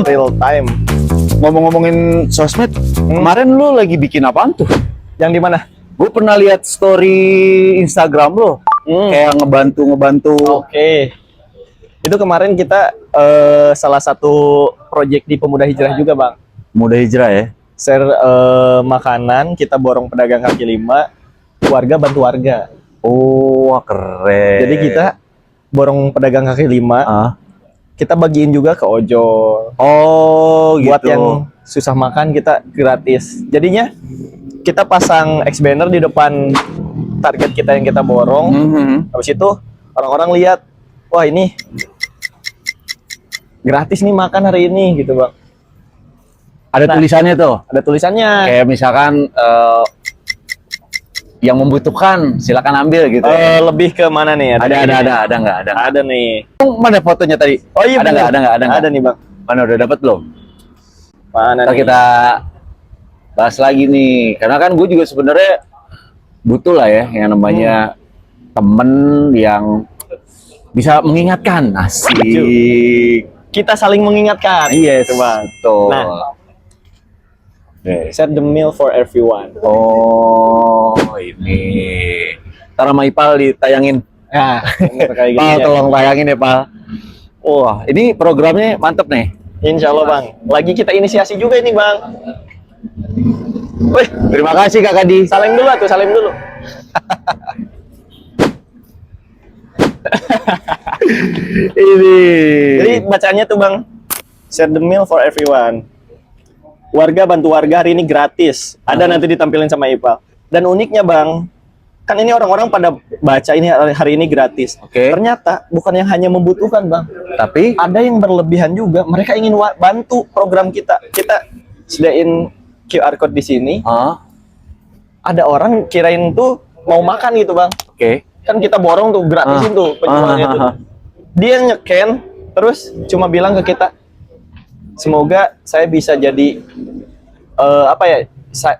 real time. Ngomong-ngomongin sosmed, kemarin lu lagi bikin apaan tuh? Yang di mana? Gue pernah lihat story Instagram lo, kayak ngebantu. Oke. Itu kemarin kita salah satu project di Pemuda Hijrah juga, Bang. Muda Hijrah ya? Share makanan, kita borong pedagang kaki lima, warga bantu warga. Oh, wah, keren. Jadi kita borong pedagang kaki lima, kita bagiin juga ke ojol. Oh, Buat gitu. yang susah makan kita gratis. Jadinya kita pasang X banner di depan target kita yang kita borong. Habis itu orang-orang lihat, wah ini gratis nih makan hari ini gitu, Bang. Ada tulisannya tuh. Ada tulisannya. Kayak misalkan yang membutuhkan silakan ambil gitu. Lebih ke mana nih? Ada nggak? Ada nih. Mana fotonya tadi? Oh iya, ada bener. nggak? Ada nih, Bang. Mana udah dapat belum? Mana Ntar nih? kita bahas lagi nih, karena kan gue juga sebenarnya butuh lah ya yang namanya temen yang bisa mengingatkan. Asik. Kita saling mengingatkan. Iya, Gitu, Bang. betul. Nah, set the meal for everyone. Oh, ini. Ntar sama Ipal ditayangin. Nah, kayak gitu. Pal, Ya. tolong tayangin ya, Pal. Wah, ini programnya mantep nih. Insya Allah, Bang. Lagi kita inisiasi juga ini, Bang. Wih, Terima kasih Kak Kadi. salim dulu tuh, salim dulu. Ini. Jadi bacanya tuh, Bang, share the meal for everyone. Warga bantu warga hari ini gratis. Ada nanti ditampilin sama Ipal. Dan uniknya, Bang, kan ini orang-orang pada baca ini hari ini gratis. Oke. Ternyata bukan yang hanya membutuhkan, Bang. Tapi Ada yang berlebihan juga. Mereka ingin bantu program kita. Kita sediain QR code di sini. Ada orang kirain tuh mau makan gitu, Bang. Oke. Kan kita borong tuh gratisin tuh penjualnya tuh. Dia nyeken terus cuma bilang ke kita, semoga saya bisa jadi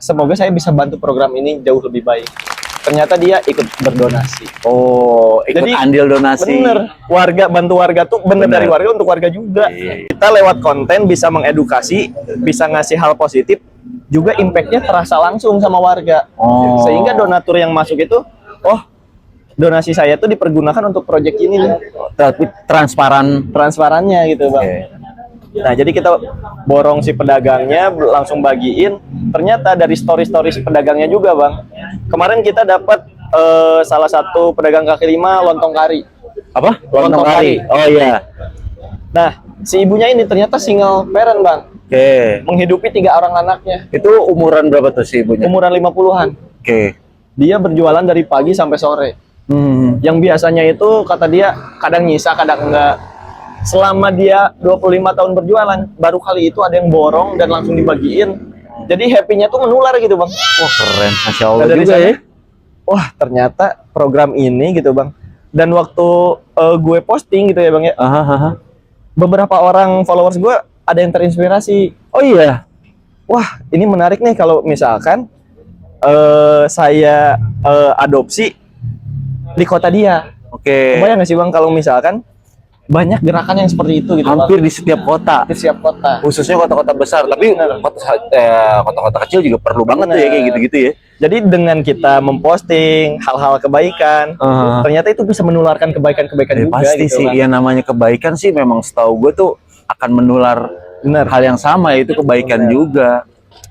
semoga saya bisa bantu program ini jauh lebih baik. Ternyata dia ikut berdonasi. Oh, ikut Jadi, andil donasi. Bener, warga bantu warga tuh bener Bener. dari warga untuk warga juga. Iya. Kita lewat konten bisa mengedukasi, bisa ngasih hal positif, juga impactnya terasa langsung sama warga. Oh. Sehingga donatur yang masuk itu, oh donasi saya tuh dipergunakan untuk proyek ini nih. Tapi transparan. Transparannya gitu, Bang. Oke. Nah, jadi kita borong si pedagangnya, langsung bagiin. Ternyata dari story-story si pedagangnya juga, Bang. Kemarin kita dapat salah satu pedagang kaki lima lontong kari. Apa? Lontong kari. Oh iya. Nah, si ibunya ini ternyata single parent, Bang. Oke. Menghidupi 3 orang anaknya. Itu umuran berapa tuh si ibunya? Umuran 50-an. Oke. Dia berjualan dari pagi sampai sore. Yang biasanya itu kata dia kadang nyisa, kadang enggak. Selama dia 25 tahun berjualan, baru kali itu ada yang borong dan langsung dibagiin. Jadi happy-nya tuh menular gitu, Bang. Wah, keren. Masya Allah Nah, dari juga sana, ya. wah, ternyata program ini gitu, Bang. Dan waktu gue posting gitu ya, Bang ya. Beberapa orang followers gue ada yang terinspirasi. Oh iya. Wah, ini menarik nih kalau misalkan saya adopsi di kota dia. Oke. Kebayang nggak sih, Bang, kalau misalkan banyak gerakan yang seperti itu gitu, Hampir Bang? di setiap kota. Di setiap kota. Khususnya kota-kota besar, tapi Bener. kota-kota kecil juga perlu banget tuh ya kayak gitu-gitu ya. Jadi dengan kita memposting hal-hal kebaikan, ternyata itu bisa menularkan kebaikan-kebaikan juga Pasti gitu, sih, Bang. yang namanya kebaikan sih memang setahu gue tuh akan menular hal yang sama, yaitu kebaikan juga.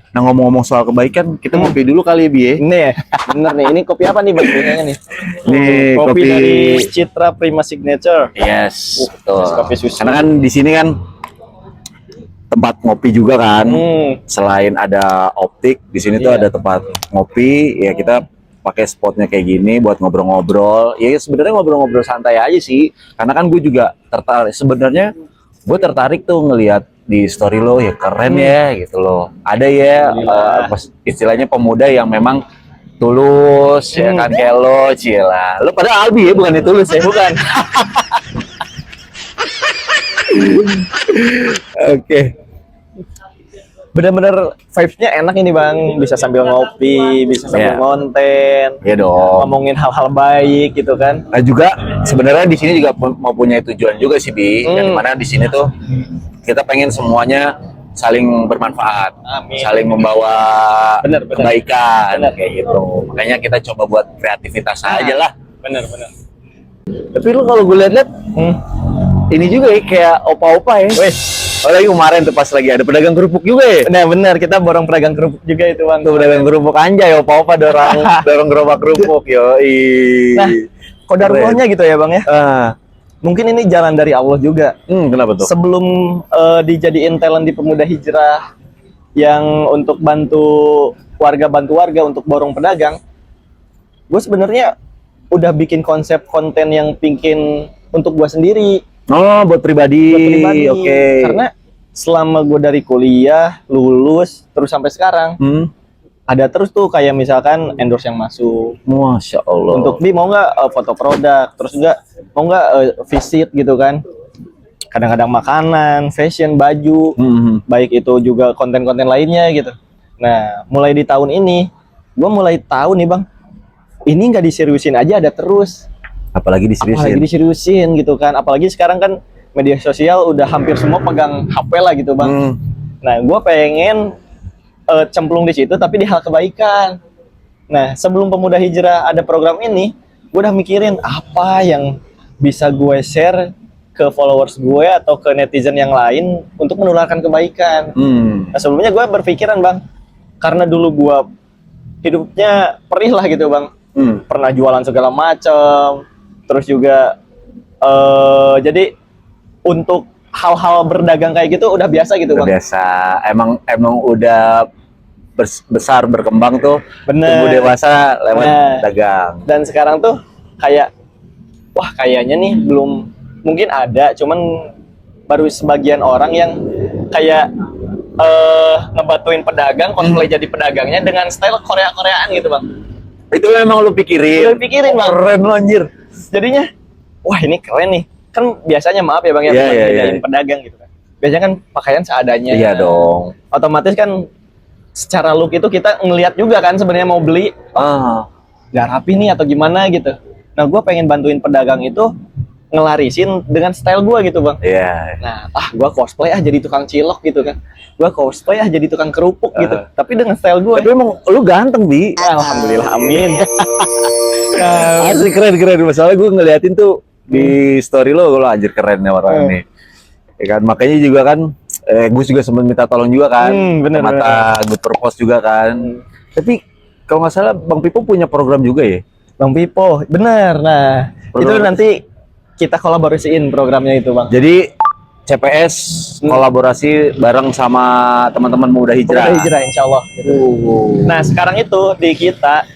Nah, ngomong-ngomong soal kebaikan, kita ngopi dulu kali ya, Bi. Ini ya, bener nih. Ini kopi apa nih, Bang? Biasanya nih. Nih, Kopi kopi- dari Citra Prima Signature. Yes, betul. kopi susu. Karena kan di sini kan tempat ngopi juga kan. Selain ada optik, di sini tuh Iya. ada tempat ngopi. Ya kita pakai spotnya kayak gini buat ngobrol-ngobrol. Ya sebenarnya ngobrol-ngobrol santai aja sih. Karena kan gue juga tertarik. Sebenarnya gue tertarik tuh ngelihat di story lo, ya keren ya gitu loh. Ada ya istilahnya pemuda yang memang tulus ya kan, kayak lo, cila. Lo pada Albi ya, bukan tulus ya, bukan. Oke. Bener-bener vibes-nya enak ini, Bang. Bisa sambil ngopi, bisa sambil Iya. konten, Ya dong. ngomongin hal-hal baik gitu kan. Nah juga sebenarnya di sini juga mau punya tujuan juga sih, Bi. Yang mana di sini tuh kita pengen semuanya saling bermanfaat, Amin. saling membawa Bener, bener. kebaikan Bener. kayak gitu. Makanya kita coba buat kreativitas aja lah. Bener. Tapi lu kalau gue lihat ini juga ya kayak opa-opa ya. Weh, Lagi kemarin tuh pas lagi ada pedagang kerupuk juga ya. bener kita borong pedagang kerupuk juga itu bang. Tuh pedagang kerupuk anjay opa-opa dorong gerobak kerupuk yoi. Nah, kodarullahnya gitu ya bang ya. Mungkin ini jalan dari Allah juga. Kenapa tuh? Sebelum dijadiin talent di Pemuda Hijrah yang untuk bantu warga untuk borong pedagang, gue sebenarnya udah bikin konsep konten yang bikin untuk gue sendiri. Oh, buat pribadi. Oke. Karena selama gue dari kuliah, lulus, terus sampai sekarang, ada terus tuh kayak misalkan endorse yang masuk. Masya Allah. Untuk mau nggak foto produk, terus juga mau nggak visit gitu kan. Kadang-kadang makanan, fashion, baju, baik itu juga konten-konten lainnya gitu. Nah, mulai di tahun ini, gue mulai tahu nih bang, ini nggak diseriusin aja ada terus. Apalagi diseriusin gitu kan. Apalagi sekarang kan media sosial udah hampir semua pegang HP lah gitu bang. Nah, gue pengen cemplung di situ tapi di hal kebaikan. Nah, sebelum Pemuda Hijrah ada program ini, gue udah mikirin apa yang bisa gue share ke followers gue atau ke netizen yang lain untuk menularkan kebaikan. Nah, sebelumnya gue berpikiran bang, karena dulu gue hidupnya perih lah gitu bang, pernah jualan segala macam, terus juga jadi untuk hal-hal berdagang kayak gitu udah biasa gitu bang. Biasa, emang udah besar berkembang tuh, Bener. tumbuh dewasa lewat dagang. Dan sekarang tuh kayak wah kayaknya nih belum, mungkin ada, cuman baru sebagian orang yang kayak ngebatuin pedagang, cosplay jadi pedagangnya dengan style Korea-Koreaan gitu bang. Itu emang lu pikirin? Lu pikirin bang. Keren lo anjir. Jadinya wah ini keren nih. Kan biasanya maaf ya bang ya, bedain pedagang gitu kan. Biasanya kan pakaian seadanya. Iya dong. Otomatis kan secara look itu kita ngelihat juga kan sebenarnya mau beli nggak rapi nih atau gimana gitu. Nah gue pengen bantuin pedagang itu ngelarisin dengan style gue gitu bang. Iya. Nah gue cosplay jadi tukang cilok gitu kan. Gue cosplay jadi tukang kerupuk gitu. Tapi dengan style gue. Tapi emang lu ganteng Bi. Alhamdulillah amin. Asli keren. Masalahnya gue ngeliatin tuh di story lo anjir keren ya orang ini. Ya kan makanya juga kan gue juga sempat minta tolong juga kan, bener. Good Purpose juga kan. Tapi kalau nggak salah Bang Pipo punya program juga ya? Bang Pipo, bener. Nah, program itu nanti kita kolaborasiin programnya itu bang. Jadi CPS kolaborasi bareng sama teman-teman Pemuda Hijrah. Pemuda Hijrah, insya Allah. Gitu. Nah, sekarang itu di kita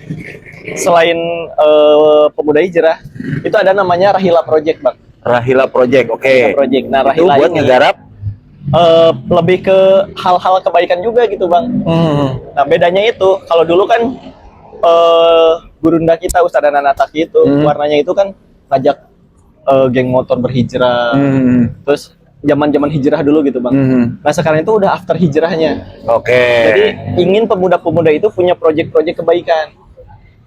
selain Pemuda Hijrah, itu ada namanya Rahila Project bang. Rahila Project, oke. Rahila Project. Nah, itu Rahila buat ini ngegarap lebih ke hal-hal kebaikan juga gitu bang. Nah bedanya itu kalau dulu kan gurunda kita Ustadz Nanataki itu warnanya itu kan ngajak geng motor berhijrah, terus zaman hijrah dulu gitu bang. Nah sekarang itu udah after hijrahnya. Jadi ingin pemuda-pemuda itu punya proyek-proyek kebaikan.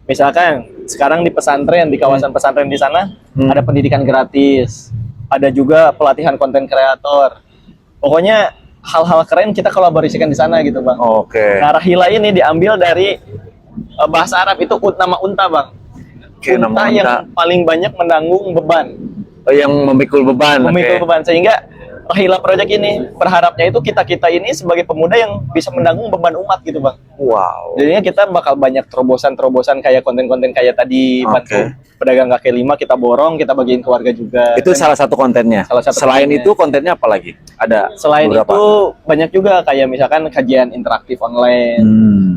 Misalkan sekarang di pesantren, di kawasan pesantren di sana ada pendidikan gratis, ada juga pelatihan konten kreator. Pokoknya hal-hal keren kita kolaborasikan di sana gitu bang. Nah Rahila ini diambil dari bahasa Arab itu nama unta bang. Unta yang paling banyak menanggung beban. Yang memikul beban. Beban sehingga Rahila Project ini berharapnya itu kita ini sebagai pemuda yang bisa menanggung beban umat gitu bang. Wow. Jadinya kita bakal banyak terobosan kayak konten-konten kayak tadi bantu pedagang kaki lima kita borong, kita bagiin ke warga juga. Itu salah satu kontennya. Selain itu kontennya apa lagi? Ada. Selain beberapa. Itu banyak juga kayak misalkan kajian interaktif online.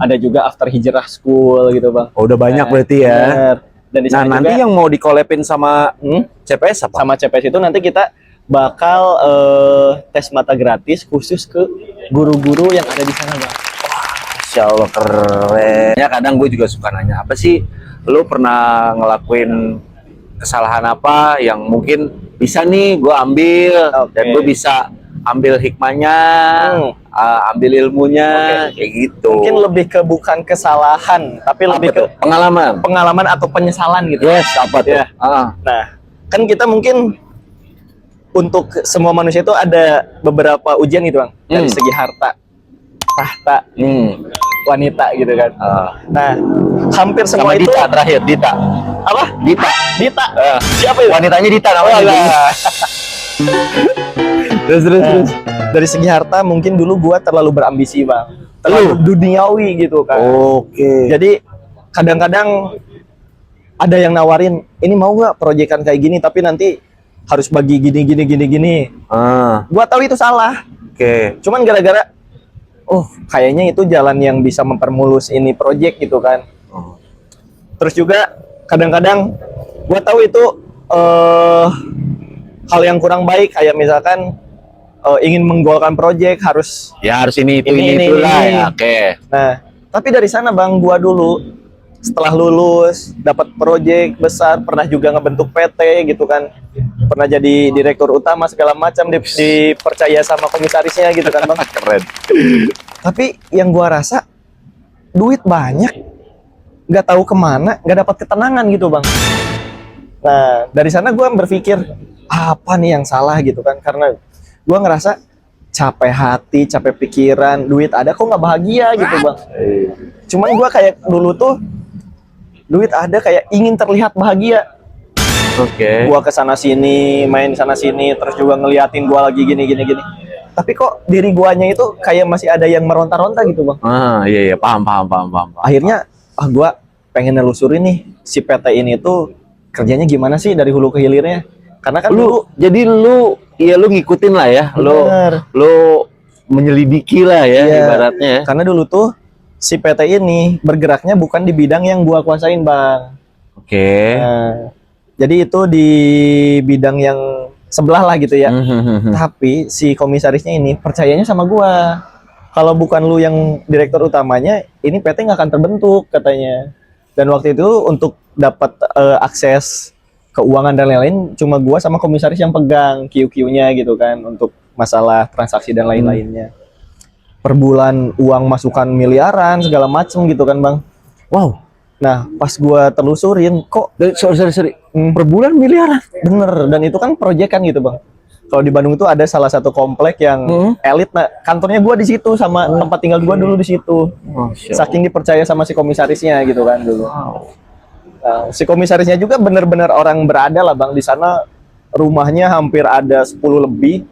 Ada juga after hijrah school gitu bang. Oh, udah banyak berarti ya. Bener. Dan di sana nanti juga, yang mau dikolabin sama CPS apa? Sama CPS itu nanti kita bakal tes mata gratis khusus ke guru-guru yang ada di sana bang. Masya Allah keren. Ya kadang gue juga suka nanya apa sih lu pernah ngelakuin kesalahan apa yang mungkin bisa nih gue ambil dan gue bisa ambil hikmahnya, ambil ilmunya kayak gitu. Mungkin lebih ke bukan kesalahan tapi lebih ke pengalaman atau penyesalan gitu. Yes, apa tuh? Ya. Nah kan kita mungkin untuk semua manusia itu ada beberapa ujian gitu bang, dari segi harta, tahta, wanita gitu kan. Nah, hampir semua Sama itu Dita terakhir, Dita. apa? Dita. Dita. Siapa itu? Wanitanya Dita namanya. Terus. Dari segi harta mungkin dulu gua terlalu berambisi bang, terlalu duniawi gitu kan. Oke. Jadi kadang-kadang ada yang nawarin, ini mau nggak proyekan kayak gini, tapi nanti harus bagi gini. Gua tahu itu salah. Oke. Cuman gara-gara, oh kayaknya itu jalan yang bisa mempermulus ini proyek gitu kan. Terus juga kadang-kadang gua tahu itu hal yang kurang baik, kayak misalkan ingin menggolkan proyek harus. Ya harus ini Ini. itulah ya. Oke. Nah, tapi dari sana bang, gua dulu setelah lulus dapat proyek besar, pernah juga ngebentuk PT gitu kan, pernah jadi direktur utama segala macam, dipercaya sama komisarisnya gitu kan bang. Keren. Tapi yang gua rasa duit banyak, nggak tahu kemana, nggak dapat ketenangan gitu bang. Nah dari sana gua berpikir apa nih yang salah gitu kan, karena gua ngerasa capek hati, capek pikiran, duit ada kok nggak bahagia gitu bang. Cuman gua kayak dulu tuh duit ada kayak ingin terlihat bahagia. Oke. Gua kesana sini, main sana sini, terus juga ngeliatin gua lagi gini. Tapi kok diri guanya itu kayak masih ada yang meronta-ronta gitu bang. Iya paham. Akhirnya gua pengen nelusurin nih si PT ini tuh kerjanya gimana sih dari hulu ke hilirnya. Karena kan dulu Jadi lu ngikutin lah ya. Bener. Lu menyelidiki lah ya Iya. ibaratnya. Karena dulu tuh si PT ini bergeraknya bukan di bidang yang gua kuasain bang. Oke. Nah, jadi itu di bidang yang sebelah lah gitu ya. Tapi si komisarisnya ini percayanya sama gua. Kalau bukan lu yang direktur utamanya, ini PT nggak akan terbentuk katanya. Dan waktu itu untuk dapat akses keuangan dan lain-lain, cuma gua sama komisaris yang pegang QQ-nya gitu kan, untuk masalah transaksi dan lain-lainnya. Per bulan uang masukan miliaran segala macem gitu kan bang. Wow. Nah pas gua telusurin kok Sorry. Per bulan miliaran. bener, dan itu kan proyek kan gitu bang. Kalau di Bandung itu ada salah satu komplek yang elit, nah kantornya gua di situ sama tempat tinggal gua dulu di situ. Saking dipercaya sama si komisarisnya gitu kan dulu. Nah, si komisarisnya juga bener-bener orang berada lah bang di sana. Rumahnya hampir ada 10 lebih,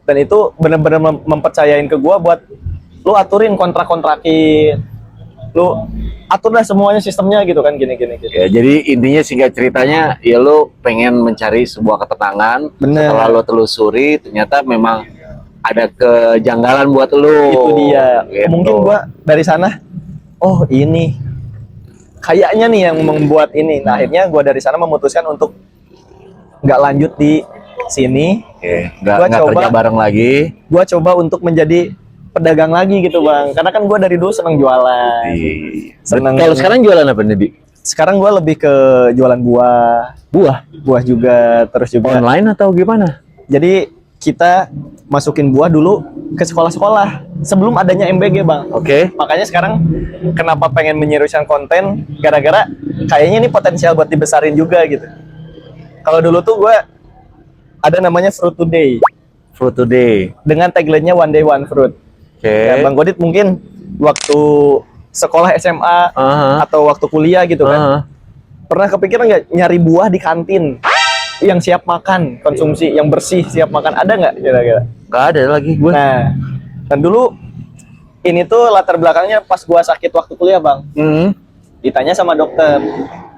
dan itu bener-bener mempercayain ke gua buat lu aturin kontrak-kontrakin, lu atur dah semuanya sistemnya gitu kan, gini. Ya, jadi intinya singkat ceritanya ya lu pengen mencari sebuah ketenangan. Bener. Setelah lu telusuri ternyata memang ada kejanggalan buat lu. Itu dia. Gitu. Mungkin gua dari sana, oh ini kayaknya nih yang membuat ini. Nah akhirnya gua dari sana memutuskan untuk nggak lanjut di sini. Nggak kerja bareng lagi. Gua coba untuk menjadi pedagang lagi gitu bang, karena kan gua dari dulu seneng jualan. Seneng. Kalau sekarang jualan apa nih, Di? Sekarang gua lebih ke jualan buah juga, terus juga Online atau gimana? jadi kita masukin buah dulu ke sekolah-sekolah sebelum adanya MBG bang. Oke. Makanya sekarang kenapa pengen menyeriuskan konten, gara-gara kayaknya ini potensial buat dibesarin juga gitu. Kalau dulu tuh gue ada namanya Fruit Today Fruit Today. dengan tagline-nya One Day One Fruit. Oke. Ya, Bang Godit mungkin waktu sekolah SMA atau waktu kuliah gitu kan, pernah kepikiran nggak nyari buah di kantin yang siap makan konsumsi, yang bersih siap makan, ada nggak kira-kira? Nggak ada lagi gue. Nah, dan dulu ini tuh latar belakangnya pas gua sakit waktu kuliah bang. Ditanya sama dokter,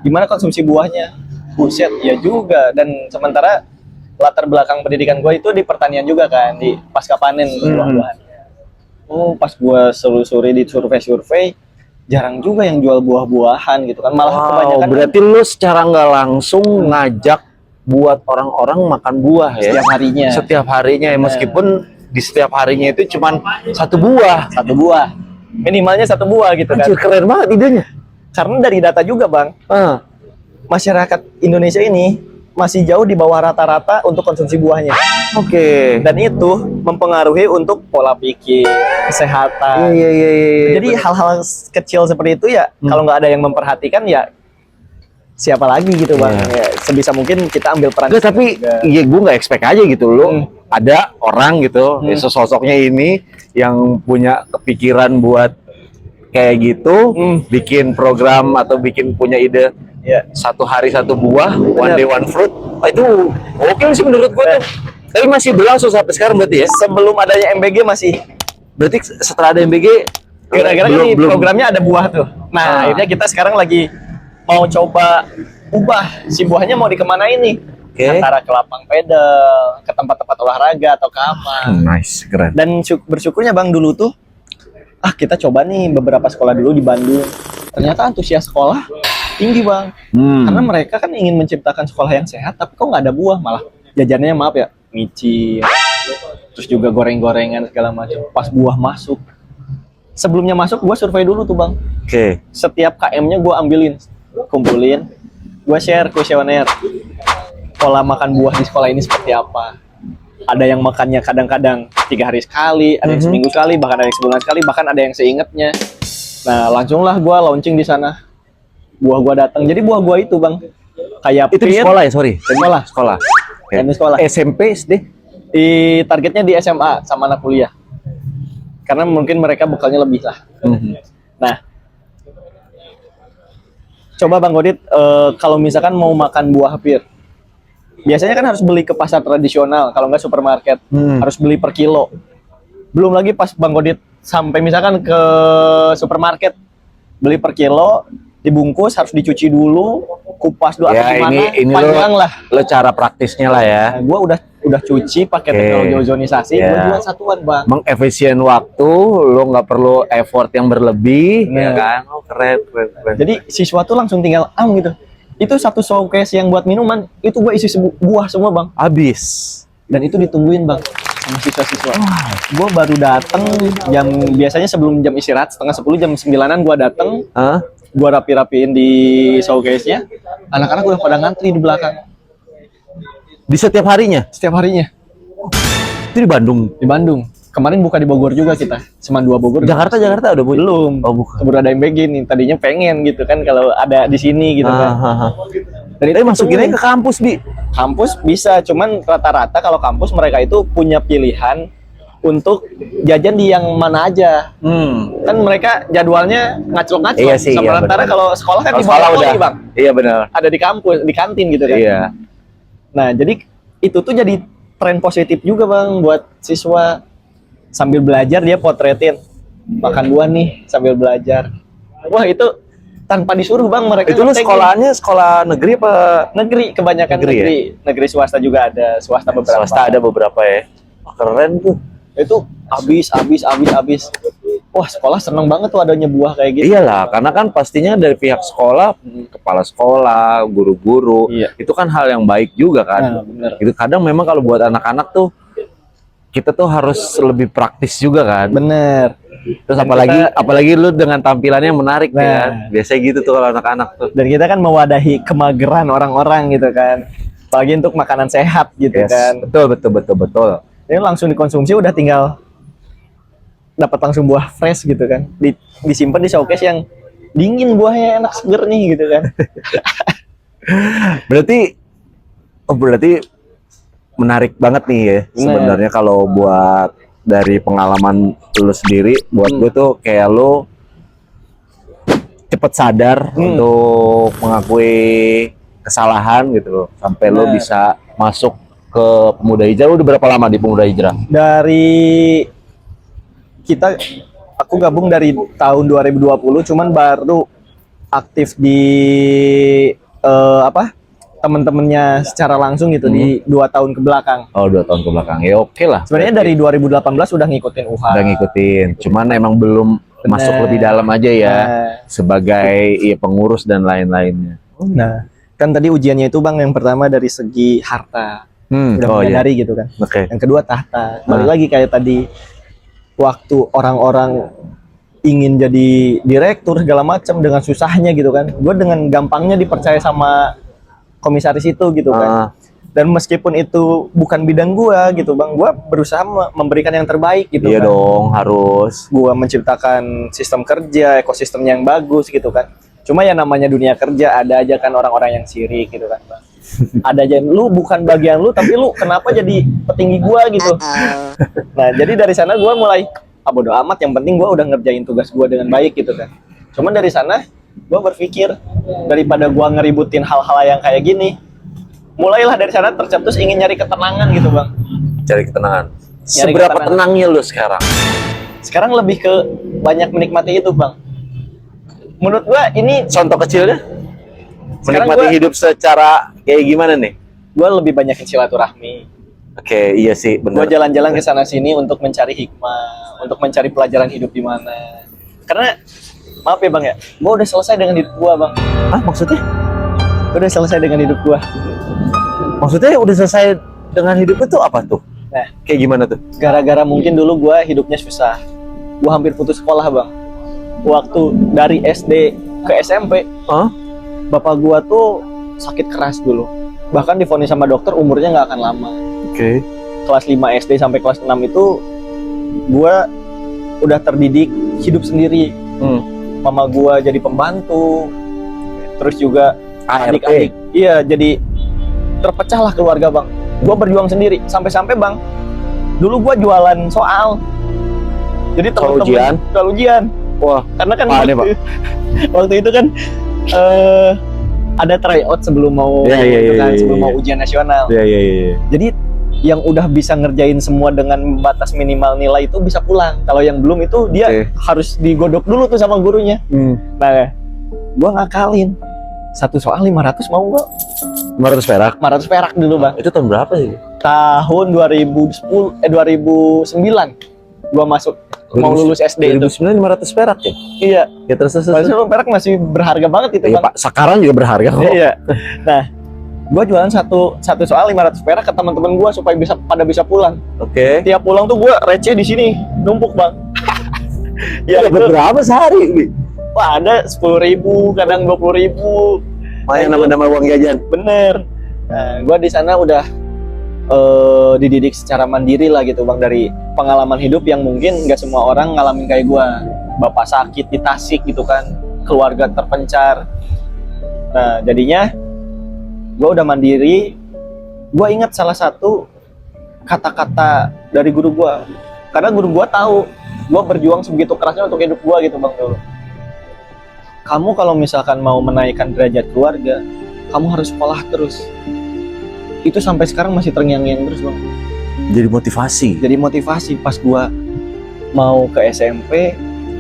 gimana konsumsi buahnya? Buset, ya juga. Dan sementara latar belakang pendidikan gua itu di pertanian juga kan, di pasca panen buah-buahan. Oh, pas gua selusuri di survei-survei, jarang juga yang jual buah-buahan gitu kan. Malah kebanyakan berarti lu secara nggak langsung ngajak buat orang-orang makan buah ya? setiap harinya. Setiap harinya ya, meskipun di setiap harinya itu cuman satu buah. Satu buah. Minimalnya satu buah gitu kan. Anjir, keren banget idenya. Karena dari data juga bang, masyarakat Indonesia ini masih jauh di bawah rata-rata untuk konsumsi buahnya. Oke. Dan itu mempengaruhi untuk pola pikir, kesehatan. Iya. Jadi hal-hal kecil seperti itu ya, kalau nggak ada yang memperhatikan ya siapa lagi gitu bang. Iya. Ya, sebisa mungkin kita ambil peran. Enggak, tapi ya gue nggak expect aja gitu lo ada orang gitu sosoknya ini yang punya kepikiran buat kayak gitu bikin program atau bikin punya ide Ya. satu hari satu buah, one day one fruit. Itu oke sih menurut gue tuh. Tapi masih berlangsung sampai sekarang berarti ya. Sebelum adanya MBG masih. Berarti setelah ada MBG Kira-kira kan di programnya ada buah tuh. Nah, akhirnya kita sekarang lagi mau coba ubah si buahnya mau dikemanain nih. Antara ke lapang pedal, ke tempat-tempat olahraga atau ke apa. Nice, keren. Dan bersyukurnya bang dulu tuh, kita coba nih beberapa sekolah dulu di Bandung. Ternyata antusias sekolah tinggi bang. Karena mereka kan ingin menciptakan sekolah yang sehat, tapi kok nggak ada buah, malah jajannya maaf ya, micin. Terus juga goreng-gorengan segala macam. Pas buah masuk, sebelumnya masuk gue survei dulu tuh bang. Setiap KM-nya gue ambilin, kumpulin, gue share kuesioner. Pola makan buah di sekolah ini seperti apa? Ada yang makannya kadang-kadang 3 hari sekali, ada yang seminggu sekali, bahkan ada yang sebulan sekali, bahkan ada yang seingetnya. Nah, langsunglah gue launching di sana. Buah gue datang. Jadi buah gue itu bang, kayak itu di sekolah ya, sorry. Sekolah. Okay. Di sekolah. SMP, SD? Di targetnya di SMA sama anak kuliah. Karena mungkin mereka bekalnya lebih lah. Nah, coba Bang Godit, kalau misalkan mau makan buah pir, biasanya kan harus beli ke pasar tradisional, kalau nggak supermarket, harus beli per kilo. Belum lagi pas Bang Godit sampai misalkan ke supermarket, beli per kilo, dibungkus, harus dicuci dulu, kupas dulu Ya, atau gimana, ini panjang lah. Lo cara praktisnya lah ya. Nah, gua udah cuci pakai teknologi ozonisasi, gua jual satuan Bang. Mengefisien waktu, lo nggak perlu effort yang berlebih, ya kan? Oh, keren. Jadi siswa tuh langsung tinggal gitu. Itu satu showcase yang buat minuman, itu gua isi buah semua Bang. Habis. Dan itu ditungguin Bang sama siswa-siswa. Gua baru dateng biasanya sebelum jam istirahat, 9:30, jam 9-an gua dateng. Gua rapi-rapiin di showcase-nya. Anak-anak udah pada ngantri di belakang. Di setiap harinya? Setiap harinya. Itu di Bandung? Di Bandung. Kemarin buka di Bogor juga kita. Seman 2 Bogor. Jakarta udah belum. Oh, bukan. Baru ada MBG nih. Tadinya pengen gitu kan kalau ada di sini gitu kan. Dan itu masukinnya ke kampus, Bi. Kampus bisa, cuman rata-rata kalau kampus mereka itu punya pilihan untuk jajan di yang mana aja. Kan mereka jadwalnya ngaclok-ngaclok. Iya sih, sementara kalau sekolah kan di sekolah udah, Bang. Iya benar. Ada di kampus, di kantin gitu kan. Iya. Nah, jadi itu tuh jadi tren positif juga Bang buat siswa. Sambil belajar dia potretin makan buah nih sambil belajar. Wah, itu tanpa disuruh Bang mereka. Itu lu sekolahannya sekolah negeri apa? Negeri, kebanyakan negeri. Ya? Negeri swasta juga ada, swasta beberapa. Swasta ada beberapa ya. Oh, keren tuh. Itu habis. Wah, sekolah seneng banget tuh adanya buah kayak gitu. Iyalah, karena kan pastinya dari pihak sekolah, kepala sekolah, guru-guru, itu kan hal yang baik juga kan. Nah, bener. Itu kadang memang kalau buat anak-anak tuh kita tuh harus lebih praktis juga kan. Bener. Terus apalagi lu dengan tampilannya yang menarik kan. Biasanya gitu tuh kalau anak-anak tuh. Dan kita kan mewadahi kemageran orang-orang gitu kan. Apalagi untuk makanan sehat gitu kan. Betul. Ini langsung dikonsumsi udah tinggal dapat langsung buah fresh gitu kan. Disimpan di showcase yang dingin, buahnya enak seger nih gitu kan. Berarti menarik banget nih ya sebenarnya kalau buat dari pengalaman lu sendiri, buat gue tuh kayak lu cepet sadar untuk mengakui kesalahan gitu loh, sampai lu bisa masuk ke Pemuda Hijrah. Lu udah berapa lama di Pemuda Hijrah? Aku gabung dari tahun 2020, cuman baru aktif di temen-temennya secara langsung gitu di 2 tahun ke belakang. Oh, 2 tahun ke belakang. Ya oke lah. Sebenarnya dari 2018 udah ngikutin UHA. Udah ngikutin. Cuman emang belum masuk lebih dalam aja ya. Sebagai pengurus dan lain-lainnya. Nah, kan tadi ujiannya itu Bang, yang pertama dari segi harta. Udah menyadari gitu kan. Yang kedua tahta. Balik lagi kayak tadi, waktu orang-orang ingin jadi direktur segala macam dengan susahnya gitu kan. Gue dengan gampangnya dipercaya sama komisaris itu gitu kan. Dan meskipun itu bukan bidang gua gitu Bang, gua berusaha memberikan yang terbaik gitu. Iya kan. Dong, harus. Gua menciptakan sistem kerja, ekosistem yang bagus gitu kan. Cuma ya namanya dunia kerja, ada aja kan orang-orang yang sirik gitu kan bang. Ada aja, lu bukan bagian lu tapi lu kenapa jadi petinggi gua gitu. Nah jadi dari sana gua mulai bodo amat, yang penting gua udah ngerjain tugas gua dengan baik gitu kan. Cuman dari sana gua berpikir, daripada gua ngeributin hal-hal yang kayak gini, mulailah dari sana tercetus ingin nyari ketenangan gitu bang. Cari ketenangan. Nyari Seberapa ketenangan. tenangnya lu sekarang? Sekarang lebih ke banyak menikmati itu bang. Menurut gua ini Contoh kecilnya? Sekarang Menikmati gua- hidup secara kayak gimana nih? gua lebih banyakin silaturahmi. Oke, iya sih, Gua benar. jalan-jalan ke sana sini untuk mencari hikmah, untuk mencari pelajaran hidup di mana. Karena maaf ya bang ya, gua udah selesai dengan hidup gua bang. Ah, maksudnya? Gua udah selesai dengan hidup gua. Maksudnya udah selesai dengan hidup itu apa tuh? Nah, Kayak gimana tuh? gara-gara mungkin dulu gua hidupnya susah. Gua hampir putus sekolah bang. Waktu dari SD ke SMP, Hah? bapak gua tuh sakit keras dulu. Bahkan divonis sama dokter umurnya nggak akan lama. Oke. Kelas 5 SD sampai kelas 6 itu gua udah terdidik hidup sendiri. Mama gua jadi pembantu, terus juga ART. adik-adik. Iya, jadi terpecahlah keluarga bang. Gua berjuang sendiri sampai-sampai bang. Dulu gua jualan soal. Jadi Soal temen-temen ujian? soal ujian. Wah, Karena kan apaan ya, Pak? waktu itu kan ada tryout sebelum mau Iya, iya, itu iya, kan, iya, sebelum iya. mau ujian nasional. iya iya iya. Jadi yang udah bisa ngerjain semua dengan batas minimal nilai itu bisa pulang. Kalau yang belum itu dia Oke. harus digodok dulu tuh sama gurunya. Nah, gua ngakalin. Satu soal 500 mau nggak? 500 perak. 500 perak dulu, Bang. Itu tahun berapa sih? Tahun 2009 gua masuk mau lulus SD itu. 2009 500 perak ya? Iya. Ya terus. Maksudnya perak masih berharga banget itu, Iya, Bang. Pak, sekarang juga berharga kok. Iya. Nah, gua jualan satu soal 500 perak ke teman-teman gua supaya pada bisa pulang. Oke. Tiap pulang tuh gua receh di sini, numpuk, Bang. Ya, itu, berapa sehari, Bi? wah ada 10.000, kadang 20.000. Main Nah, itu nama-nama uang jajan. bener. Nah, gua di sana udah dididik secara mandiri lah gitu, Bang, dari pengalaman hidup yang mungkin nggak semua orang ngalamin kayak gua. Bapak sakit di Tasik gitu kan, keluarga terpencar. Nah, jadinya gua udah mandiri. Gua ingat salah satu kata-kata dari guru gua. Karena guru gua tahu gua berjuang sebegitu kerasnya untuk hidup gua gitu, Bang, dulu. Kamu kalau misalkan mau menaikkan derajat keluarga, kamu harus sekolah terus. Itu sampai sekarang masih terngiang-ngiang terus, Bang. Jadi motivasi. Jadi motivasi pas gua mau ke SMP,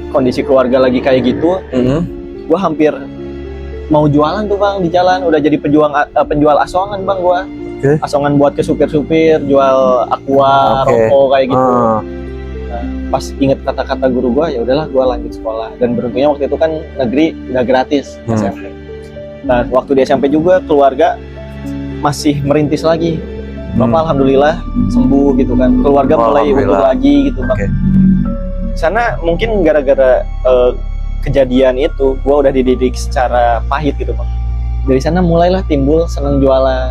kondisi keluarga lagi kayak gitu, gua hampir mau jualan tuh, Bang, di jalan. Udah jadi penjual asongan, Bang, gua. Oke. Asongan buat ke supir-supir, jual aqua, Oke. rokok kayak gitu. Ah. Nah, pas inget kata-kata guru gua, ya udahlah gua lanjut sekolah. Dan beruntungnya waktu itu kan negeri udah gratis SMP. Nah, waktu di SMP juga keluarga masih merintis lagi. Bapak alhamdulillah sembuh gitu kan. Keluarga mulai utuh Alhamdulillah. lagi gitu, Bang. Oke. Sana mungkin gara-gara kejadian itu gua udah dididik secara pahit gitu, Bang. Dari sana mulailah timbul seneng jualan.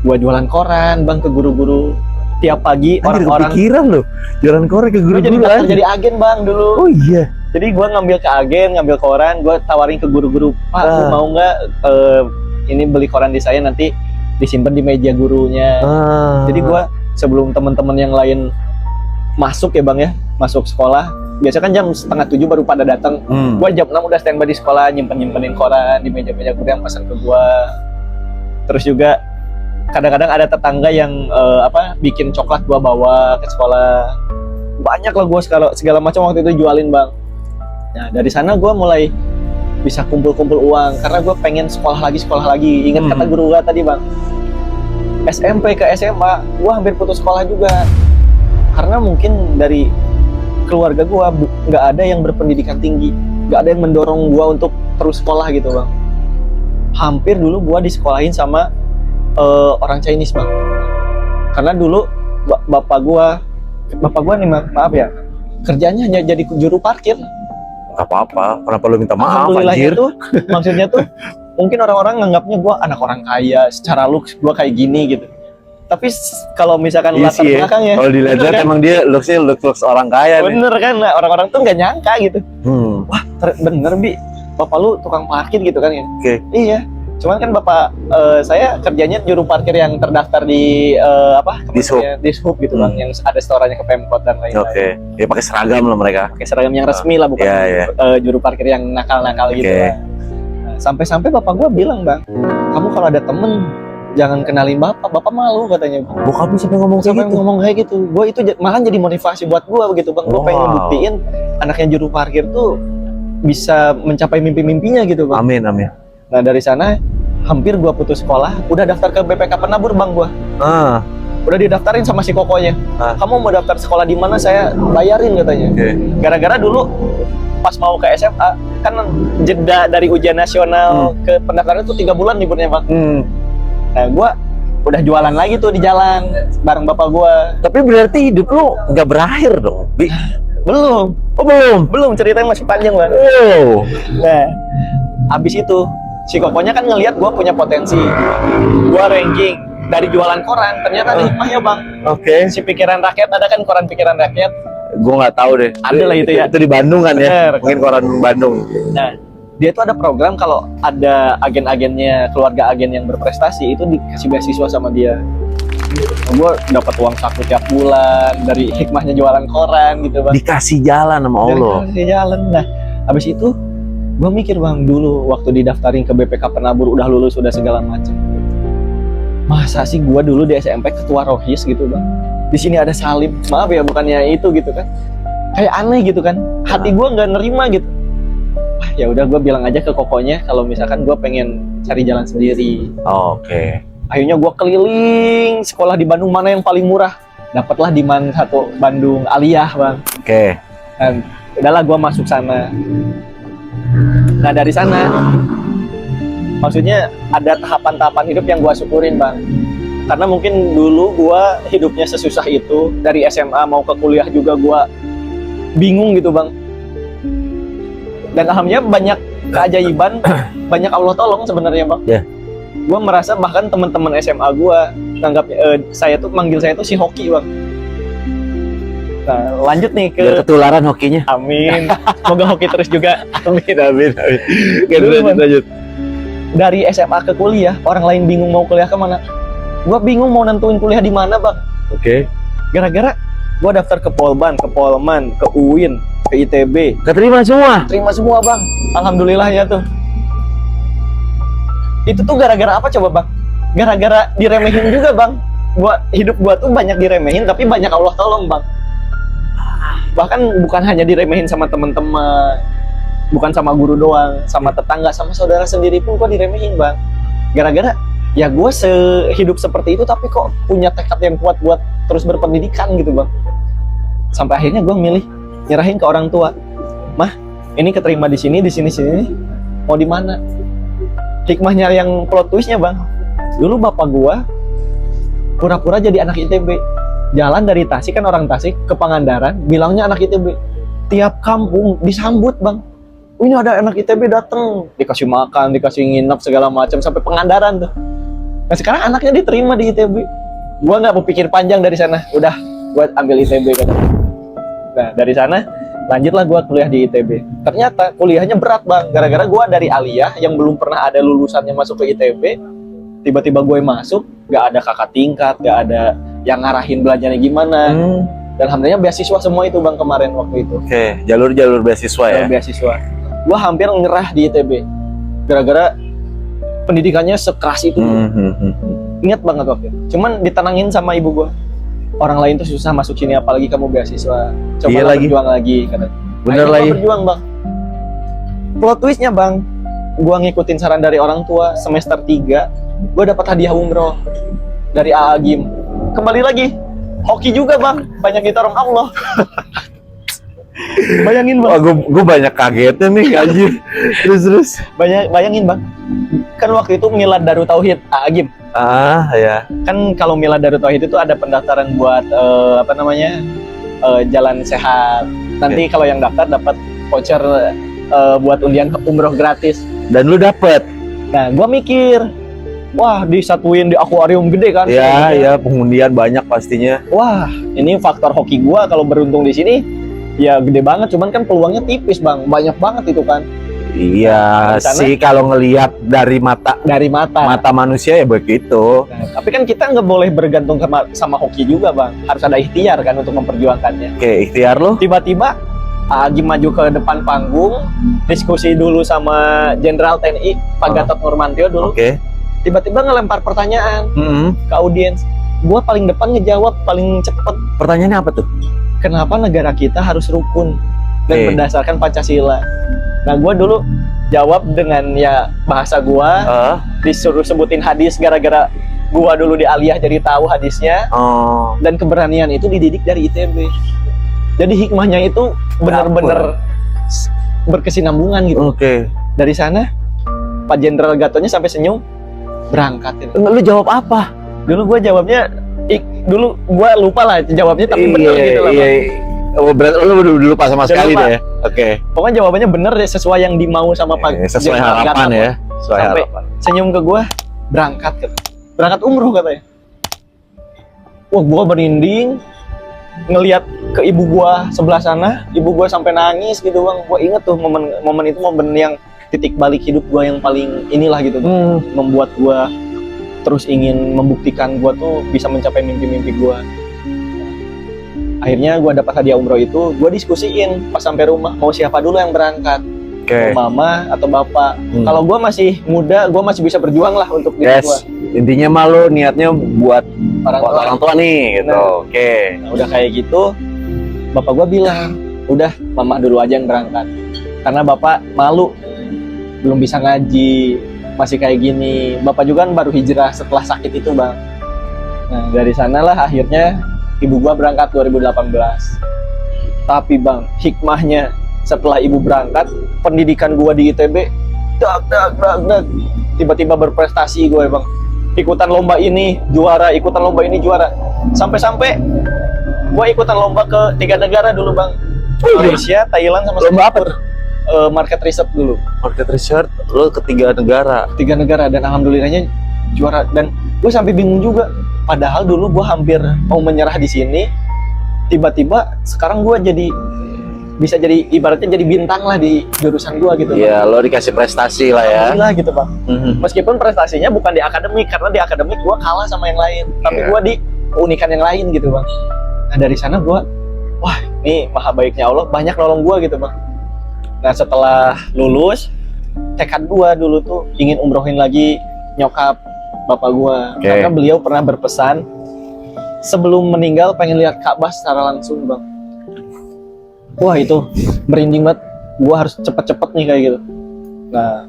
Gua jualan koran, Bang, ke guru-guru. Tiap pagi Anjir, orang-orang kepikiran loh. Jualan korek ke gua jadi guru-guru daftar aja. jadi agen, Bang, dulu. Oh iya. Jadi gue ngambil ke agen, ngambil koran, gue tawarin ke guru-guru, Pak, Bu, mau nggak ini beli koran di saya, nanti disimpan di meja gurunya. Jadi gue sebelum teman-teman yang lain masuk ya, Bang, ya, masuk sekolah, biasa kan jam 6:30 baru pada datang. Gue jam 6 udah standby di sekolah, nyimpen-nyimpenin koran di meja-meja guru yang pesan ke gue. Terus juga kadang-kadang ada tetangga yang bikin coklat gue bawa ke sekolah. Banyak lah gue segala macam waktu itu jualin, Bang. Nah, dari sana gue mulai bisa kumpul-kumpul uang karena gue pengen sekolah lagi. Ingat kata guru gue tadi, Bang, SMP ke SMA gue hampir putus sekolah juga karena mungkin dari keluarga gue nggak ada yang berpendidikan tinggi, nggak ada yang mendorong gue untuk terus sekolah gitu, Bang. Hampir dulu gue disekolahin sama orang Chinese, Bang, karena dulu bapak gue nih, maaf ya, kerjanya hanya jadi juru parkir. Gak apa-apa, kenapa lu minta maaf, Alhamdulillahnya anjir? tuh, maksudnya tuh mungkin orang-orang nganggapnya gue anak orang kaya, secara looks gue kayak gini gitu. Tapi kalau misalkan Iya latar sih ya. belakangnya, Kalau bener dilihat kan? emang dia looks orang kaya nih. Bener kan, nah, orang-orang tuh nggak nyangka gitu. Hmm. Wah, bener, Bi, bapak lu tukang parkir gitu kan ya. Oke. Iya, cuman kan bapak saya kerjanya juru parkir yang terdaftar di Dishub. Dishub gitu bang, yang ada setorannya ke Pemkot dan lain-lain. Oke. Ya pakai seragam lah mereka. Pakai seragam yang resmi lah, bukan Iya, iya. juru parkir yang nakal-nakal gitu Oke. lah. Nah, sampai-sampai bapak gua bilang, bang, kamu kalau ada temen jangan kenalin bapak malu katanya. Bokapnya sampai ngomong kayak Sampai gitu. ngomong kayak gitu, gua itu malah jadi motivasi buat gua begitu bang. Gua pengen Wow. ngebuktiin anaknya juru parkir tuh bisa mencapai mimpi-mimpinya gitu bang. Amin, amin. Nah dari sana hampir gua putus sekolah, udah daftar ke BPK Penabur bang gua. Ah, Udah didaftarin sama si kokonya. Ah. Kamu mau daftar sekolah di mana, saya bayarin katanya. oke. Gara-gara dulu pas mau ke SMA kan jeda dari ujian nasional ke pendaftaran itu 3 bulan liburnya bang. Nah gua udah jualan lagi tuh di jalan bareng bapak gua. Tapi berarti hidup lu nggak berakhir dong, Bi? Belum, Oh, belum. ceritanya masih panjang bang. Oh. Nah habis itu si kokonya kan ngelihat gua punya potensi, gua ranking dari jualan koran, ternyata ada hikmahnya bang. Oke. Si Pikiran Rakyat, ada kan koran Pikiran Rakyat. Gue nggak tahu deh. Ada lah itu ya. Itu di Bandung kan ya? Bener. Mungkin koran Bandung. Nah dia tuh ada program kalau ada agen-agennya, keluarga agen yang berprestasi itu dikasih beasiswa sama dia. Gue dapat uang saku tiap bulan dari hikmahnya jualan koran gitu bang. Dikasih jalan sama Allah. Dari jalan. Nah habis itu gue mikir bang, dulu waktu didaftarin ke BPK Penabur udah lulus udah segala macam. Masa sih gue dulu di SMP ketua rohis gitu bang. Di sini ada salib, maaf ya bukannya itu gitu kan. Kayak aneh gitu kan. Hati gue nggak nerima gitu. Ya udah gue bilang aja ke kokonya kalau misalkan gue pengen cari jalan sendiri. Oke. Akhirnya gue keliling sekolah di Bandung mana yang paling murah. Dapatlah di Man 1 Bandung Aliyah bang. Oke. Dan udahlah gue masuk sana. Nah dari sana, maksudnya ada tahapan-tahapan hidup yang gue syukurin bang. Karena mungkin dulu gue hidupnya sesusah itu, dari SMA mau ke kuliah juga gue bingung gitu bang. Dan alhamdulillah banyak keajaiban, banyak Allah tolong sebenarnya bang. Yeah. Gue merasa bahkan teman-teman SMA gue nganggap manggil saya tuh si hoki bang. Nah lanjut nih ke Biar ketularan hokinya. amin. Semoga hoki terus juga. Amin. Amin. Oke, Dulu, lanjut, Bang. lanjut. Dari SMA ke kuliah, orang lain bingung mau kuliah kemana. Gue bingung mau nentuin kuliah di mana bang. Oke. Gara-gara gue daftar ke Polban, ke Polman, ke UIN, ke ITB. Keterima semua. Terima semua bang. Alhamdulillahnya tuh. Itu tuh gara-gara apa coba bang? Gara-gara diremehin juga bang. Hidup gua tuh banyak diremehin, tapi banyak Allah tolong bang. Bahkan bukan hanya diremehin sama teman-teman, bukan sama guru doang, sama tetangga, sama saudara sendiri pun gua diremehin bang. Gara-gara ya gue sehidup seperti itu, tapi kok punya tekad yang kuat buat terus berpendidikan gitu bang. Sampai akhirnya gue milih nyerahin ke orang tua. Mah, ini keterima di sini, mau di mana? Hikmahnya yang plot twistnya bang, dulu bapak gua pura-pura jadi anak ITB, jalan dari Tasik, kan orang Tasik, ke Pangandaran, bilangnya anak ITB. Tiap kampung disambut bang, ini ada anak ITB datang, dikasih makan, dikasih nginep segala macam sampai Pangandaran tuh. Nah sekarang anaknya diterima di ITB. Gua nggak berpikir panjang dari sana, udah gua ambil ITB kan. Nah dari sana lanjutlah gue kuliah di ITB. Ternyata kuliahnya berat bang, gara-gara gue dari Aliyah yang belum pernah ada lulusannya masuk ke ITB, tiba-tiba gue masuk, gak ada kakak tingkat, gak ada yang ngarahin belajarnya gimana. Dan alhamdulillah beasiswa semua itu bang kemarin waktu itu. Oke, jalur-jalur beasiswa ya. Beasiswa. Gue hampir nyerah di ITB, gara-gara pendidikannya sekeras itu. Ingat banget waktu itu. Cuman ditenangin sama ibu gue. Orang lain tuh susah masuk sini, apalagi kamu beasiswa. Coba Iya lagi. berjuang lagi, katanya. Bener Akhirnya lagi. gua berjuang bang. Plot twistnya bang, gua ngikutin saran dari orang tua, semester 3 gua dapat hadiah umroh dari AA Gim. Kembali lagi, hoki juga bang, banyak ditolong Allah. Bayangin bang, Wah, gue banyak kagetnya nih anjir. Terus. bayangin bang, kan waktu itu Milad Darut Tauhid AA Gim. Ah, ya. Kan kalau Milad Darut Tauhid itu ada pendaftaran buat jalan sehat. Nanti kalau yang daftar dapat voucher buat undian umroh gratis. Dan lu dapet. Nah, gua mikir, wah disatuin di akuarium gede kan? Ya, ya, pengundian banyak pastinya. Wah, ini faktor hoki gua kalau beruntung di sini ya gede banget. Cuman kan peluangnya tipis bang, banyak banget itu kan. Iya Di sana- sih kalau ngelihat dari mata dari mata. manusia ya begitu. Nah, tapi kan kita nggak boleh bergantung sama hoki juga bang, harus ada ikhtiar kan untuk memperjuangkannya. Oke, ikhtiar lo. Tiba-tiba Agi maju ke depan panggung, diskusi dulu sama Jenderal TNI Pak Gatot Nurmantio dulu. Oke. Tiba-tiba ngelempar pertanyaan Mm-mm. ke audiens. Gua paling depan ngejawab paling cepet. Pertanyaannya apa tuh? Kenapa negara kita harus rukun dan Oke. berdasarkan Pancasila? Nah, gua dulu jawab dengan ya bahasa gua, disuruh sebutin hadis gara-gara gua dulu di Aliyah jadi tahu hadisnya. Oh. Dan keberanian itu dididik dari ITB. Jadi hikmahnya itu benar-benar berkesinambungan gitu. Oke. Dari sana Pak Jenderal Gatonya sampai senyum, berangkat gitu. Lu jawab apa? Dulu gue jawabnya dulu gue lupa lah jawabnya tapi bener gitu lah Bang. Oh, berarti lu lupa sama Jangan sekali lupa. deh. Oke. Pokoknya jawabannya bener deh sesuai yang dimau sama Pak Sesuai Jenderal harapan Gatot. ya. Sesuai Sampai harapan. senyum ke gue, berangkat gitu. Berangkat umroh katanya. Wah, gue merinding ngelihat ke ibu gua sebelah sana, ibu gua sampai nangis gitu bang. Gua inget tuh momen itu momen yang titik balik hidup gua yang paling inilah gitu bang. Membuat gua terus ingin membuktikan gua tuh bisa mencapai mimpi-mimpi gua. Akhirnya gua dapat hadiah umroh itu, gua diskusiin pas sampai rumah mau siapa dulu yang berangkat, Oke. mau mama atau bapak. Kalau gua masih muda, gua masih bisa berjuang lah untuk diri gua. Yes. Intinya mah lu niatnya buat orang tua nih gitu. Nah. Oke. Nah, udah kayak gitu, bapak gua bilang, udah mama dulu aja yang berangkat. Karena bapak malu, belum bisa ngaji, masih kayak gini. Bapak juga kan baru hijrah setelah sakit itu bang. Nah dari sanalah akhirnya ibu gua berangkat 2018. Tapi bang, hikmahnya setelah ibu berangkat, pendidikan gua di ITB, dak, tiba-tiba berprestasi gue bang. Ikutan lomba ini juara, ikutan lomba ini juara. Sampai-sampai gue ikutan lomba ke 3 negara dulu bang. Malaysia, Thailand sama Lomba apa? Market research dulu. Market research lu ke 3 negara. 3 negara dan alhamdulillahnya juara. Dan gue sampai bingung juga. Padahal dulu gue hampir mau menyerah di sini. Tiba-tiba sekarang gue bisa jadi ibaratnya jadi bintang lah di jurusan gue gitu. Iya, lo dikasih prestasi lah ya. Alhamdulillah gitu bang. Meskipun prestasinya bukan di akademik, karena di akademik gue kalah sama yang lain, tapi Iya. gue di keunikan yang lain gitu bang. Nah dari sana gue, wah ini maha baiknya Allah, banyak nolong gue gitu bang. Nah setelah lulus, tekad gue dulu tuh ingin umrohin lagi nyokap bapak gue, Oke. karena beliau pernah berpesan sebelum meninggal pengen lihat Ka'bah secara langsung bang. Wah itu merinding banget, gue harus cepet-cepet nih kayak gitu. Nah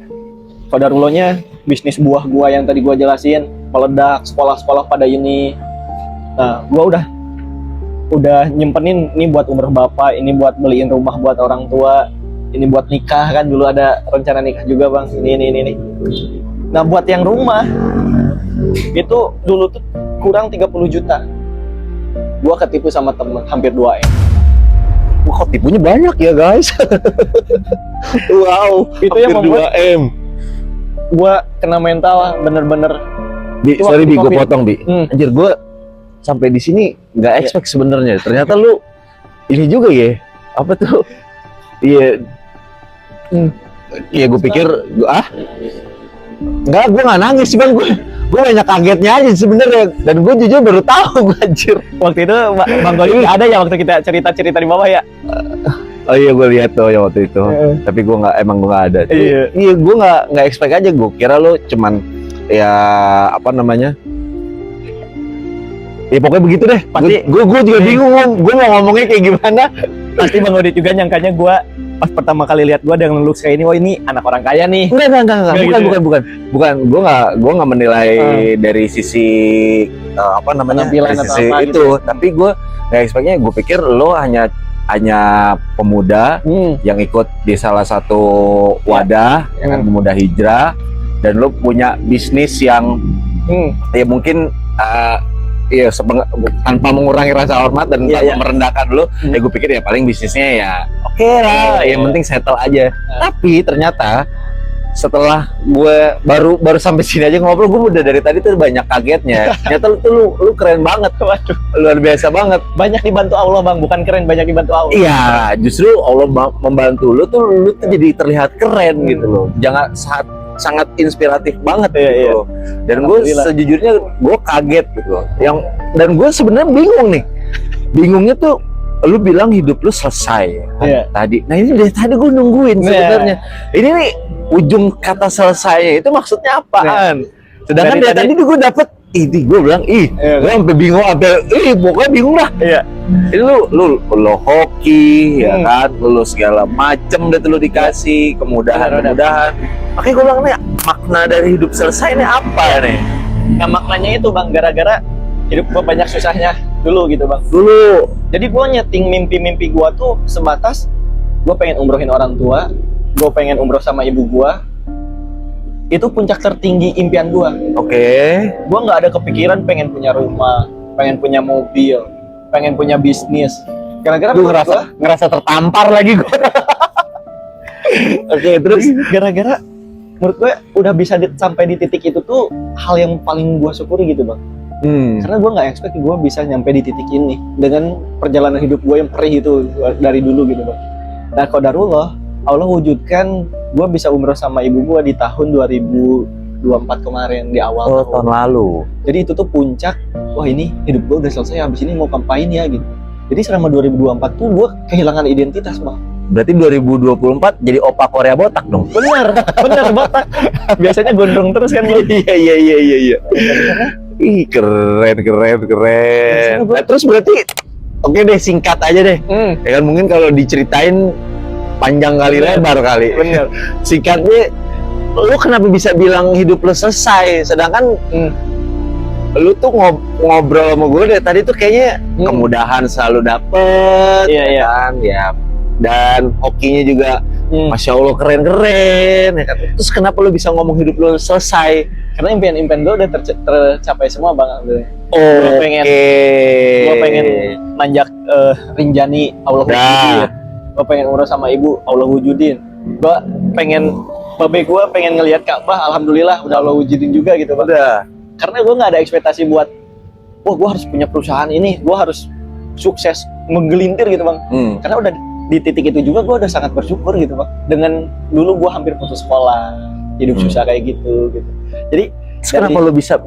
kodarullahnya bisnis buah gua yang tadi gua jelasin meledak, sekolah-sekolah pada ini. Nah gua udah nyimpenin ini buat umroh bapak, ini buat beliin rumah buat orang tua, ini buat nikah kan, dulu ada rencana nikah juga bang, ini. Nah buat yang rumah itu dulu tuh kurang 30 juta. Gua ketipu sama temen hampir 2 M. Wah, kok tipunya banyak ya guys. Wow, Itu yang membuat 2M. gua kena mental bener-bener. Bi, Itu sorry waktu Bi, gue COVID. potong Bi. Anjir, gue sampai di sini nggak expect sebenarnya. Ternyata lu ini juga ya. Apa tuh? Iya. Iya, gue pikir nggak, gue nggak nangis sih bang. Gue banyak kagetnya aja sebenarnya. Dan gue jujur baru tahu, anjir. Waktu itu Bang Goli ada ya waktu kita cerita-cerita di bawah ya. Oh iya, gue lihat tuh ya waktu itu. Tapi gue emang gue nggak ada. Iya. Iya, gue nggak expect aja. Gue kira lu cuman ya apa namanya? Ya pokoknya begitu deh. Pasti. Gue juga bingung. Gue mau ngomongnya kayak gimana. Pasti Bang Odit juga nyangkanya gua pas pertama kali lihat gua dengan looks kayak ini, wah ini anak orang kaya nih. Enggak. Nggak Bukan. Gue nggak menilai dari sisi apa namanya? Penampilan dari atau sisi apa itu. gitu ya. Tapi gue nggak expectnya. Gue pikir lo hanya pemuda yang ikut di salah satu wadah, ya kan, pemuda hijrah, dan lo punya bisnis yang ya mungkin ya tanpa mengurangi rasa hormat dan tanpa merendahkan lo, ya gue pikir ya paling bisnisnya ya oke lah, yang penting settle aja. Tapi ternyata setelah gue baru sampai sini aja ngobrol, gue udah dari tadi tuh banyak kagetnya. Ternyata lu keren banget. Waduh, Luar biasa banget. banyak dibantu Allah bang, bukan keren, banyak dibantu Allah. Iya, justru Allah membantu lu tuh jadi terlihat keren gitu loh. Jangan sangat inspiratif banget gitu loh. Dan gue sejujurnya gue kaget gitu loh. Dan gue sebenarnya bingung nih. Bingungnya tuh lu bilang hidup lu selesai kan, tadi. Nah ini dari tadi gue nungguin sebenarnya. Ini nih ujung kata selesainya itu maksudnya apaan? Sedangkan dari tadi gue dapet gue bilang gue sampai bingung, pokoknya bingung lah. Ini lu hoki ya kan, lu segala macem deh lu dikasih kemudahan. Makanya gue bilang nih, makna dari hidup selesai ini apa nih? Nah maknanya itu bang, gara-gara hidup gue banyak susahnya dulu gitu bang. Jadi gue nyeting mimpi-mimpi gue tuh sebatas gue pengen umrohin orang tua, gue pengen umroh sama ibu gue. Itu puncak tertinggi impian gue. Gue nggak ada kepikiran pengen punya rumah, pengen punya mobil, pengen punya bisnis. Gara-gara gue ngerasa tertampar lagi gue. Terus gara-gara menurut gue udah bisa sampai di titik itu tuh hal yang paling gue syukuri gitu bang. Karena gue nggak expect gue bisa nyampe di titik ini dengan perjalanan hidup gue yang perih itu dari dulu gitu bang. Nah qadarullah, Allah wujudkan gue bisa umroh sama ibu gue di tahun 2024 kemarin, di awal tahun lalu. Jadi itu tuh puncak, wah ini hidup gue udah selesai, habis ini mau ngapain ya gitu. Jadi selama 2024 tuh gue kehilangan identitas bang. Berarti 2024 jadi opa Korea botak dong? Bener botak. Biasanya gondrong terus kan bang. Iya. Ih keren. Nah, terus berarti oke deh, singkat aja deh. Ya kan mungkin kalau diceritain panjang kali, lebar kali. Bener. Singkatnya, lu kenapa bisa bilang hidup lu selesai? Sedangkan lu tuh ngobrol sama gue dari tadi tuh kayaknya kemudahan selalu dapet. Iya. Kan? Ya. Dan hokinya juga Masya Allah keren ya kan? Terus kenapa lu bisa ngomong hidup lu selesai? Karena impian gue udah tercapai semua bang. Gue pengen nanjak Rinjani, Allah wujudin. Gue pengen umroh sama ibu, Allah wujudin. Gue pengen babe gue pengen ngelihat Ka'bah, alhamdulillah udah Allah wujudin juga gitu bang. Karena gue nggak ada ekspektasi buat gue harus punya perusahaan ini, gue harus sukses menggelintir gitu bang. Karena udah di titik itu juga gue udah sangat bersyukur gitu bang. Dengan dulu gue hampir putus sekolah, hidup susah kayak gitu. Jadi kenapa lu bisa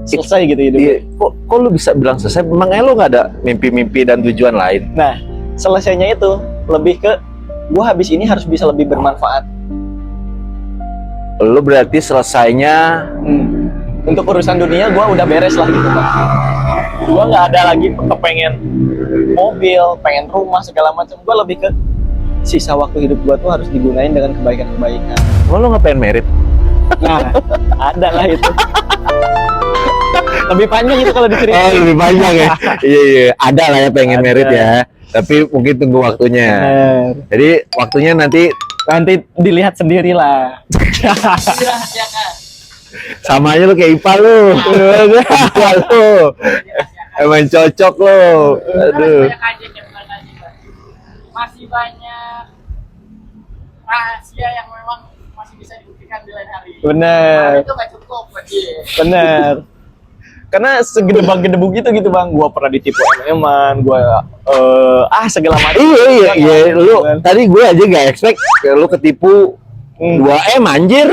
selesai gitu hidup? Kok lu bisa bilang selesai? Memangnya lu nggak ada mimpi-mimpi dan tujuan lain? Nah, selesainya itu lebih ke gue habis ini harus bisa lebih bermanfaat. Lu berarti selesainya untuk urusan dunia gue udah beres lah gitu bang. Gue nggak ada lagi kepengen mobil, pengen rumah segala macam. Gue lebih ke sisa waktu hidup gue tuh harus digunain dengan kebaikan-kebaikan. Lu nggak pengen merit? Nah, ada lah itu. Lebih panjang itu kalau diceritain. Lebih panjang ya. Iya, ada lah ya pengen merit ya. Tapi mungkin tunggu waktunya. Jadi waktunya nanti dilihat sendirilah. Sama aja lu kayak Ipa lu. Ipa lu. Emang cocok lu. Aduh. Masih banyak rahasia yang memang masih bisa dibuktikan di lain hari. Bener. Itu nggak cukup buat dia. Bener. Karena segedebak-gedebuk gitu bang. Gua pernah ditipu MM-an, gua segala macam. Iya. Lu tadi gue aja nggak expect lu ketipu 2M anjir.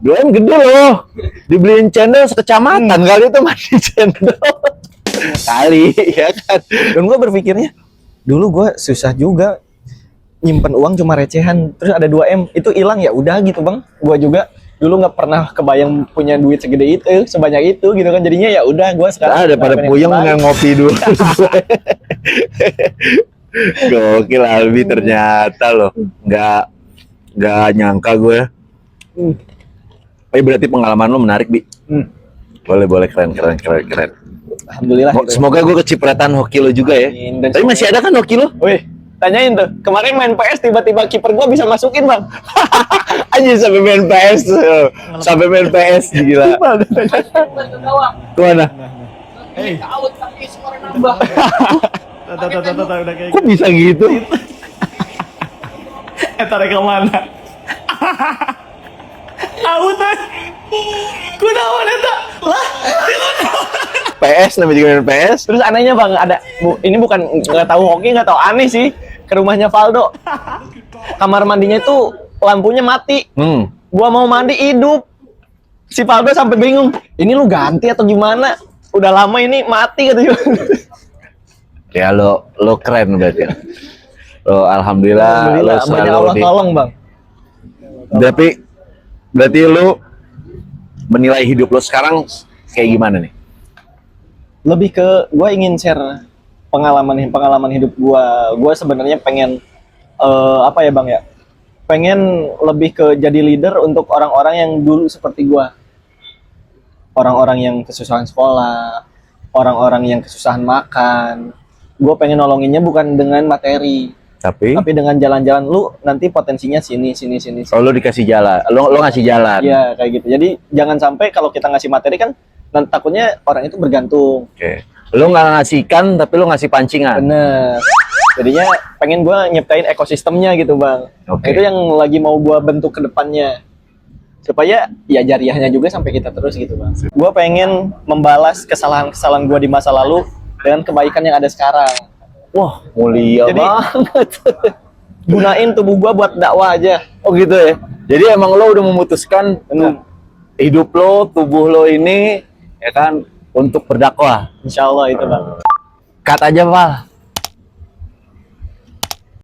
2M gede loh. Dibeliin channel sekecamatan kali itu mandi channel. Kali ya kan. Dan gue berpikirnya dulu gue susah juga nyimpen uang cuma recehan, terus ada 2M itu hilang ya udah gitu bang. Gue juga dulu nggak pernah kebayang punya duit segede itu, sebanyak itu gitu kan. Jadinya ya udah gue sekarang ada pada puyeng nggak ngopi dulu. Gokil Albi ternyata loh. Nggak nyangka gue. Berarti pengalaman lo menarik, Bi. Boleh keren. Alhamdulillah. Semoga gue kecipratan hoki lo juga ya. Tapi masih ada kan hoki lo? Wih, tanyain tuh. Kemarin main PS tiba-tiba kiper gue bisa masukin bang. Aja sampai main PS, gila. Kemana? Out tapi skor nambah. Kok bisa gitu? Tarik kemana? Autan. Kunaon eta? Lah, PS namanya juga main PS. terus anehnya Bang, ini bukan nggak tahu hoki, nggak tahu aneh sih. Ke rumahnya Valdo. Kamar mandinya itu lampunya mati. Gua mau mandi hidup. Si Valdo sampai bingung. Ini lu ganti atau gimana? Udah lama ini mati katanya. Ya lo keren berarti. Lo alhamdulillah, lo Alhamdulillah, banyak Allah tolong Bang. Berarti lo menilai hidup lo sekarang kayak gimana nih? Lebih ke gue ingin share pengalaman hidup gue. Gue sebenarnya pengen apa ya Bang ya? Pengen lebih ke jadi leader untuk orang-orang yang dulu seperti gue. Orang-orang yang kesusahan sekolah, orang-orang yang kesusahan makan. Gue pengen nolonginnya bukan dengan materi, Tapi dengan jalan-jalan. Lu nanti potensinya sini. kalau lo dikasih jalan, lo ngasih jalan. Iya kayak gitu. Jadi jangan sampai kalau kita ngasih materi kan nanti takutnya orang itu bergantung. Oke. Lo nggak ngasih ikan, tapi lo ngasih pancingan. Bener. Jadinya pengen gue nyiptain ekosistemnya gitu Bang. Oke. Itu yang lagi mau gue bentuk ke depannya. Supaya ya jariahnya juga sampai kita terus gitu Bang. Gue pengen membalas kesalahan-kesalahan gue di masa lalu dengan kebaikan yang ada sekarang. Wah, mulia Jadi- banget. Gunain tubuh gue buat dakwah aja. Oh gitu ya. Jadi emang lo udah memutuskan Bener. hidup lo, tubuh lo ini ya kan untuk berdakwah. Insya Allah itu Bang. Cut aja, Pak.